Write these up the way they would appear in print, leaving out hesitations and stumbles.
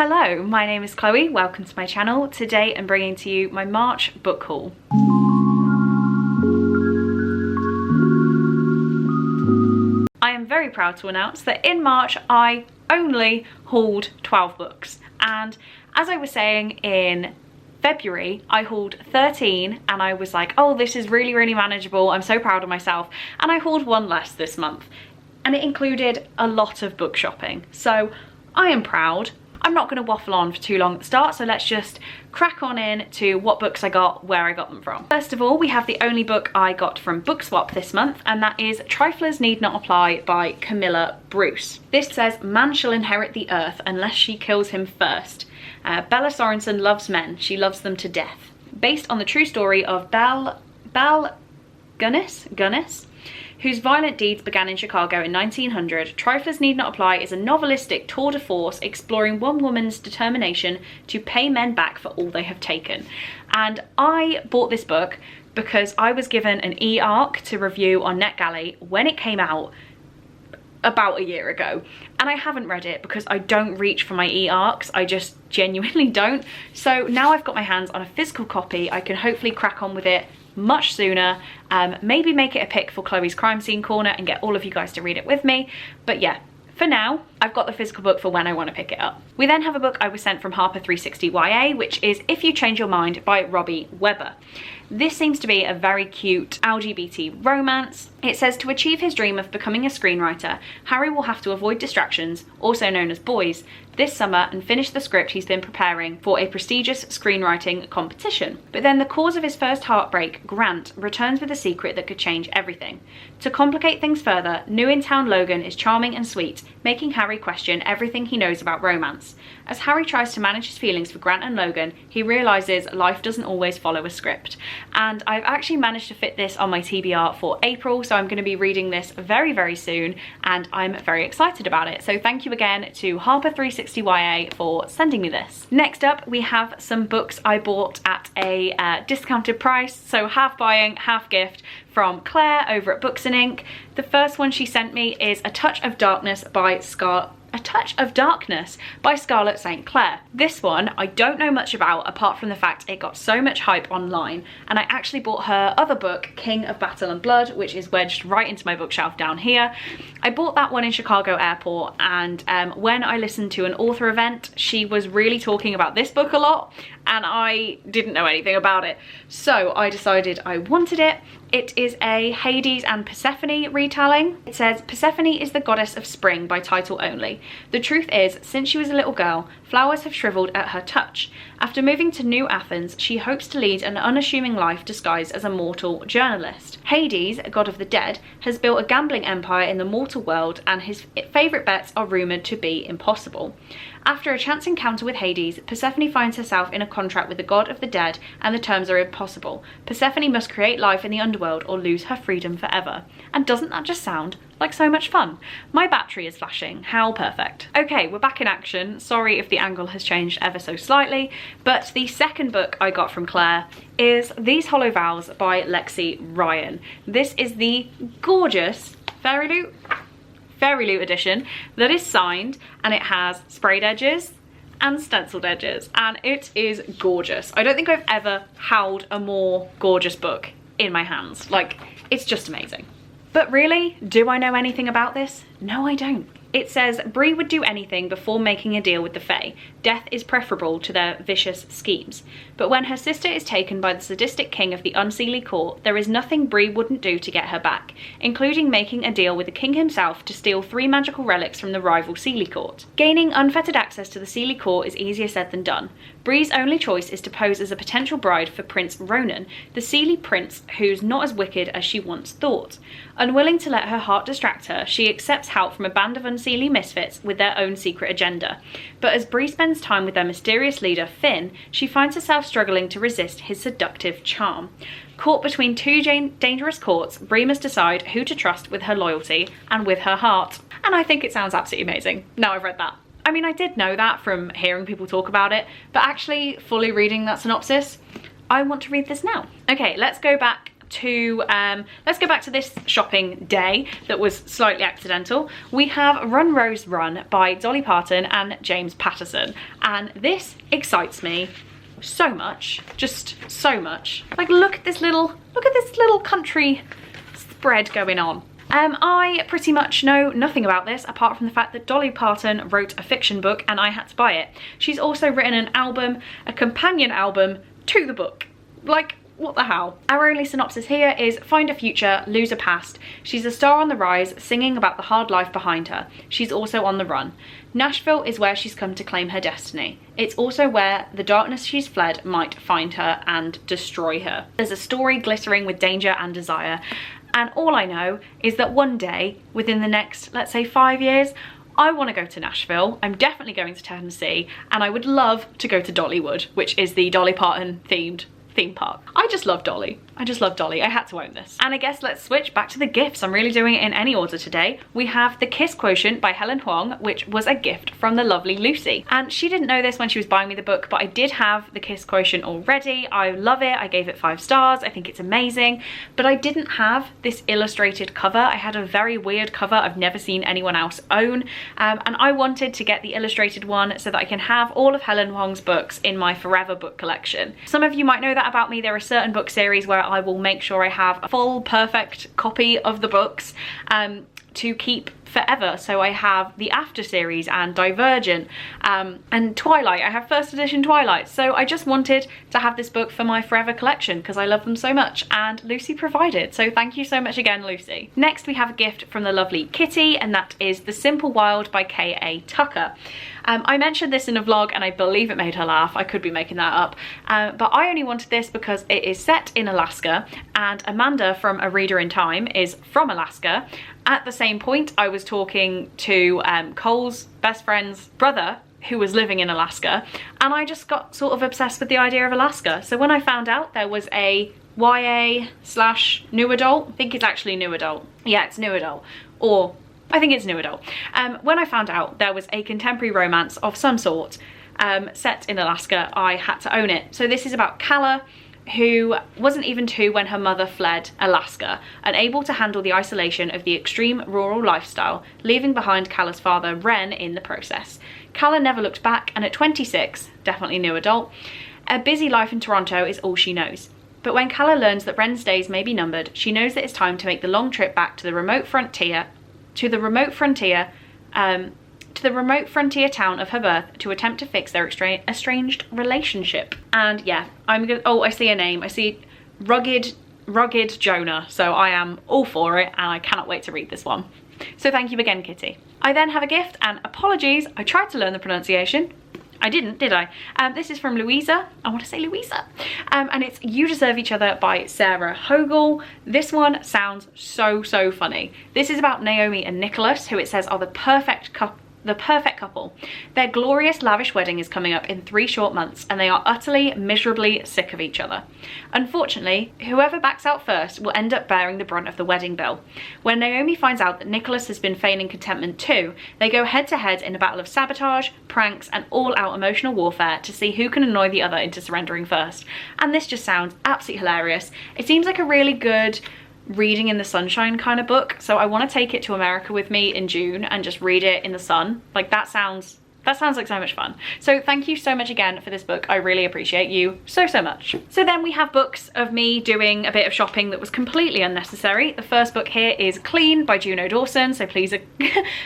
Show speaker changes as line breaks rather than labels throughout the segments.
Hello, my name is Chloe, welcome to my channel. Today I'm bringing to you my March book haul. I am very proud to announce that in March I only hauled 12 books, and as I was saying in February I hauled 13 and I was like, oh, this is really manageable, I'm so proud of myself, and I hauled one less this month, and it included a lot of book shopping, so I am proud. I'm not going to waffle on for too long at the start, so let's just crack on in to what books I got, where I got them from. First of all, we have the only book I got from BOOKSWAP this month, and that is Triflers Need Not Apply by Camilla Bruce. This says, man shall inherit the earth unless she kills him first. Bella Sorensen loves men, she loves them to death. Based on the true story of Belle Gunnis, whose violent deeds began in Chicago in 1900, Triflers Need Not Apply is a novelistic tour de force exploring one woman's determination to pay men back for all they have taken. And I bought this book because I was given an e-arc to review on NetGalley when it came out about a year ago, and I haven't read it because I don't reach for my e-arcs, I just genuinely don't. So now I've got my hands on a physical copy, I can hopefully crack on with it much sooner, maybe make it a pick for Chloe's Crime Scene Corner and get all of you guys to read it with me. But yeah, for now I've got the physical book for when I want to pick it up. We then have a book I was sent from Harper 360 YA, which is If You Change Your Mind by Robbie Weber. This seems to be a very cute LGBT romance. It says, to achieve his dream of becoming a screenwriter, Harry will have to avoid distractions, also known as boys, this summer and finish the script he's been preparing for a prestigious screenwriting competition. But then the cause of his first heartbreak, Grant, returns with a secret that could change everything. To complicate things further, new-in-town Logan is charming and sweet, making Harry question everything he knows about romance. As Harry tries to manage his feelings for Grant and Logan, he realises life doesn't always follow a script. And I've actually managed to fit this on my TBR for April, so I'm going to be reading this very soon, and I'm very excited about it. So thank you again to Harper 360 YA for sending me this. Next up, we have some books I bought at a discounted price, so half buying, half gift, from Claire over at Books and Ink. The first one she sent me is A Touch of Darkness by Scarlett St. Clair. This one I don't know much about apart from the fact it got so much hype online, and I actually bought her other book, King of Battle and Blood, which is wedged right into my bookshelf down here. I bought that one in Chicago Airport, and when I listened to an author event, she was really talking about this book a lot, and I didn't know anything about it, so I decided I wanted it. It is a Hades and Persephone retelling. It says, Persephone is the goddess of spring by title only. The truth is, since she was a little girl, flowers have shriveled at her touch. After moving to New Athens, she hopes to lead an unassuming life disguised as a mortal journalist. Hades, god of the dead, has built a gambling empire in the mortal world, and his favourite bets are rumoured to be impossible. After a chance encounter with Hades, Persephone finds herself in a contract with the god of the dead, and the terms are impossible. Persephone must create life in the underworld or lose her freedom forever. And doesn't that just sound like so much fun? My battery is flashing, how perfect. Okay, we're back in action. Sorry if the angle has changed ever so slightly, but the second book I got from Claire is These Hollow Vows by Lexi Ryan. This is the gorgeous Fairy Loot edition that is signed, and it has sprayed edges and stenciled edges, and it is gorgeous. I don't think I've ever held a more gorgeous book in my hands. Like, it's just amazing. But really, do I know anything about this? No, I don't. It says, Bree would do anything before making a deal with the Fae. Death is preferable to their vicious schemes. But when her sister is taken by the sadistic king of the Unseelie Court, there is nothing Bree wouldn't do to get her back, including making a deal with the king himself to steal 3 magical relics from the rival Seelie Court. Gaining unfettered access to the Seelie Court is easier said than done. Bree's only choice is to pose as a potential bride for Prince Ronan, the Seelie prince who's not as wicked as she once thought. Unwilling to let her heart distract her, she accepts help from a band of Unseelie misfits with their own secret agenda. But as Bree spends time with their mysterious leader, Finn, she finds herself struggling to resist his seductive charm. Caught between two dangerous courts, Bree must decide who to trust with her loyalty and with her heart. And I think it sounds absolutely amazing, now I've read that. I mean, I did know that from hearing people talk about it, but actually fully reading that synopsis, I want to read this now. Okay, let's go back to this shopping day that was slightly accidental. We have Run Rose Run by Dolly Parton and James Patterson, and this excites me so much, just so much. Like, look at this little country spread going on. I pretty much know nothing about this apart from the fact that Dolly Parton wrote a fiction book and I had to buy it. She's also written an album, a companion album to the book. Like, what the hell? Our only synopsis here is find a future, lose a past. She's a star on the rise, singing about the hard life behind her. She's also on the run. Nashville is where she's come to claim her destiny. It's also where the darkness she's fled might find her and destroy her. There's a story glittering with danger and desire. And all I know is that one day, within the next, let's say 5 years, I want to go to Nashville. I'm definitely going to Tennessee, and I would love to go to Dollywood, which is the Dolly Parton themed theme park. I just love Dolly. I just love Dolly. I had to own this. And I guess let's switch back to the gifts. I'm really doing it in any order today. We have the Kiss Quotient by Helen Huang, which was a gift from the lovely Lucy. And she didn't know this when she was buying me the book, but I did have the Kiss Quotient already. I love it. I gave it 5 stars. I think it's amazing. But I didn't have this illustrated cover. I had a very weird cover I've never seen anyone else own. And I wanted to get the illustrated one so that I can have all of Helen Huang's books in my forever book collection. Some of you might know that about me. There are certain book series where I will make sure I have a full perfect copy of the books to keep forever. So I have the After series and Divergent and Twilight. I have first edition Twilight. So I just wanted to have this book for my forever collection because I love them so much, and Lucy provided. So thank you so much again, Lucy. Next we have a gift from the lovely Kitty, and that is The Simple Wild by K.A. Tucker. I mentioned this in a vlog and I believe it made her laugh. I could be making that up. But I only wanted this because it is set in Alaska, and Amanda from A Reader in Time is from Alaska. At the same point, I was talking to Cole's best friend's brother, who was living in Alaska, and I just got sort of obsessed with the idea of Alaska. So when I found out there was a YA/new adult, I think it's actually new adult. Yeah, it's new adult. Or I think it's new adult. When I found out there was a contemporary romance of some sort set in Alaska, I had to own it. So this is about Calla, who wasn't even 2 when her mother fled Alaska, unable to handle the isolation of the extreme rural lifestyle, leaving behind Calla's father, Ren, in the process. Calla never looked back, and at 26, definitely new adult, a busy life in Toronto is all she knows. But when Calla learns that Ren's days may be numbered, she knows that it's time to make the long trip back to the remote frontier town of her birth to attempt to fix their estranged relationship. And yeah, I see a name. I see Rugged Jonah. So I am all for it, and I cannot wait to read this one. So thank you again, Kitty. I then have a gift, and apologies, I tried to learn the pronunciation. I didn't, did I? This is from Louisa. I want to say Louisa. And it's You Deserve Each Other by Sarah Hogle. This one sounds so funny. This is about Naomi and Nicholas, who it says are the perfect couple. Their glorious, lavish wedding is coming up in 3 short months, and they are utterly, miserably sick of each other. Unfortunately, whoever backs out first will end up bearing the brunt of the wedding bill. When Naomi finds out that Nicholas has been feigning contentment too, they go head to head in a battle of sabotage, pranks, and all-out emotional warfare to see who can annoy the other into surrendering first. And this just sounds absolutely hilarious. It seems like a really good reading in the sunshine kind of book, so I want to take it to America with me in June and just read it in the sun. Like, that sounds like so much fun. So thank you so much again for this book. I really appreciate you so much. So then we have books of me doing a bit of shopping that was completely unnecessary. The first book here is Clean by Juno Dawson, so please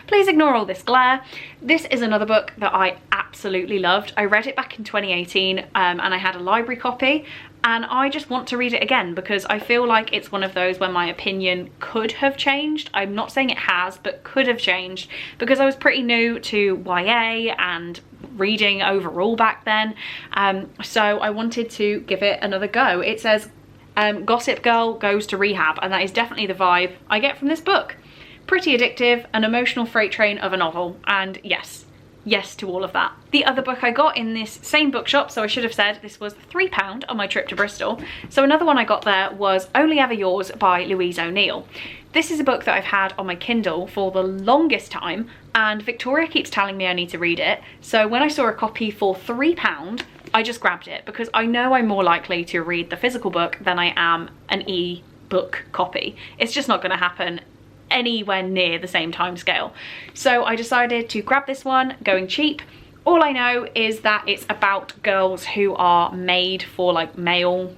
please ignore all this glare. This is another book that I absolutely loved. I read it back in 2018 and I had a library copy, and I just want to read it again because I feel like it's one of those where my opinion could have changed. I'm not saying it has, but could have changed, because I was pretty new to YA and reading overall back then. So I wanted to give it another go. It says Gossip Girl goes to rehab, and that is definitely the vibe I get from this book. Pretty addictive, an emotional freight train of a novel, and yes to all of that. The other book I got in this same bookshop, so I should have said this was £3 on my trip to Bristol. So another one I got there was Only Ever Yours by Louise O'Neill. This is a book that I've had on my Kindle for the longest time, and Victoria keeps telling me I need to read it. So when I saw a copy for I just grabbed it because I know I'm more likely to read the physical book than I am an book copy. It's just not going to happen anywhere near the same time scale. So I decided to grab this one, going cheap. All I know is that it's about girls who are made for like male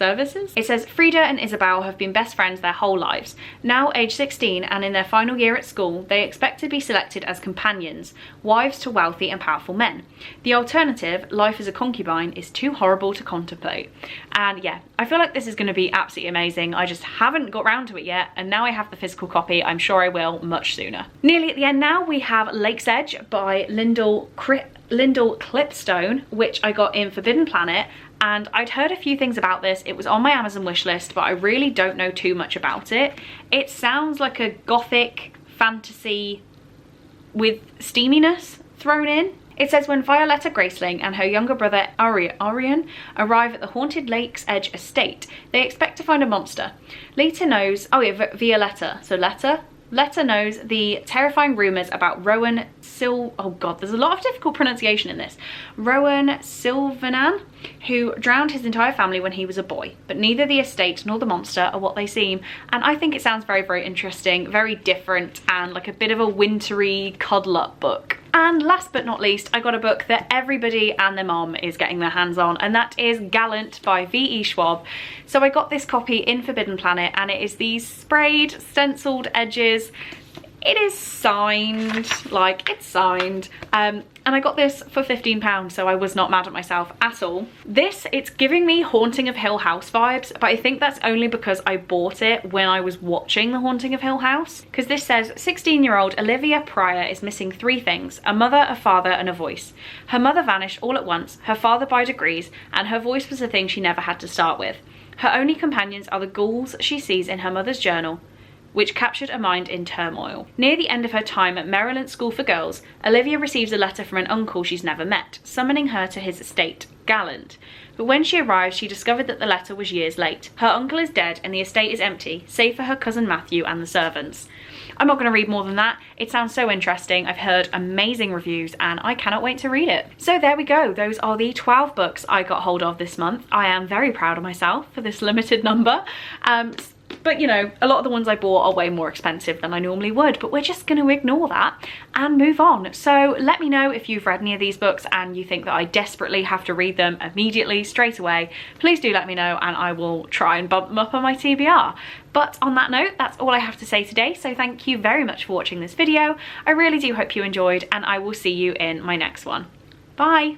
services. It says Frida and Isabel have been best friends their whole lives. Now age 16 and in their final year at school, they expect to be selected as companions, wives to wealthy and powerful men. The alternative, life as a concubine, is too horrible to contemplate. And yeah, I feel like this is going to be absolutely amazing. I just haven't got round to it yet, and now I have the physical copy. I'm sure I will much sooner. Nearly at the end now, we have Lake's Edge by Lyndall Clipstone, which I got in Forbidden Planet. And I'd heard a few things about this. It was on my Amazon wishlist, but I really don't know too much about it. It sounds like a gothic fantasy with steaminess thrown in. It says when Violetta Graceling and her younger brother Arian arrive at the haunted Lake's Edge estate, they expect to find a monster. Leta knows, oh yeah, Violetta, so Leta knows the terrifying rumours about Rowan oh god, there's a lot of difficult pronunciation in this. Rowan Silvernan, who drowned his entire family when he was a boy. But neither the estate nor the monster are what they seem. And I think it sounds very, very interesting, very different, and like a bit of a wintry cuddle up book. And last but not least, I got a book that everybody and their mom is getting their hands on, and that is Gallant by V.E. Schwab. So I got this copy in Forbidden Planet, and it is these sprayed, stenciled edges. It is signed, like it's signed. And I got this for £15, so I was not mad at myself at all. This, it's giving me Haunting of Hill House vibes, but I think that's only because I bought it when I was watching The Haunting of Hill House. Because this says, 16-year-old Olivia Pryor is missing 3 things: a mother, a father, and a voice. Her mother vanished all at once, her father by degrees, and her voice was the thing she never had to start with. Her only companions are the ghouls she sees in her mother's journal, which captured a mind in turmoil. Near the end of her time at Maryland School for Girls, Olivia receives a letter from an uncle she's never met, summoning her to his estate, Gallant. But when she arrives, she discovered that the letter was years late. Her uncle is dead and the estate is empty, save for her cousin Matthew and the servants. I'm not going to read more than that. It sounds so interesting. I've heard amazing reviews and I cannot wait to read it. So there we go. Those are the 12 books I got hold of this month. I am very proud of myself for this limited number. But you know, a lot of the ones I bought are way more expensive than I normally would, but we're just going to ignore that and move on. So let me know if you've read any of these books and you think that I desperately have to read them immediately, straight away. Please do let me know and I will try and bump them up on my TBR. But on that note, that's all I have to say today. So thank you very much for watching this video. I really do hope you enjoyed, and I will see you in my next one. Bye!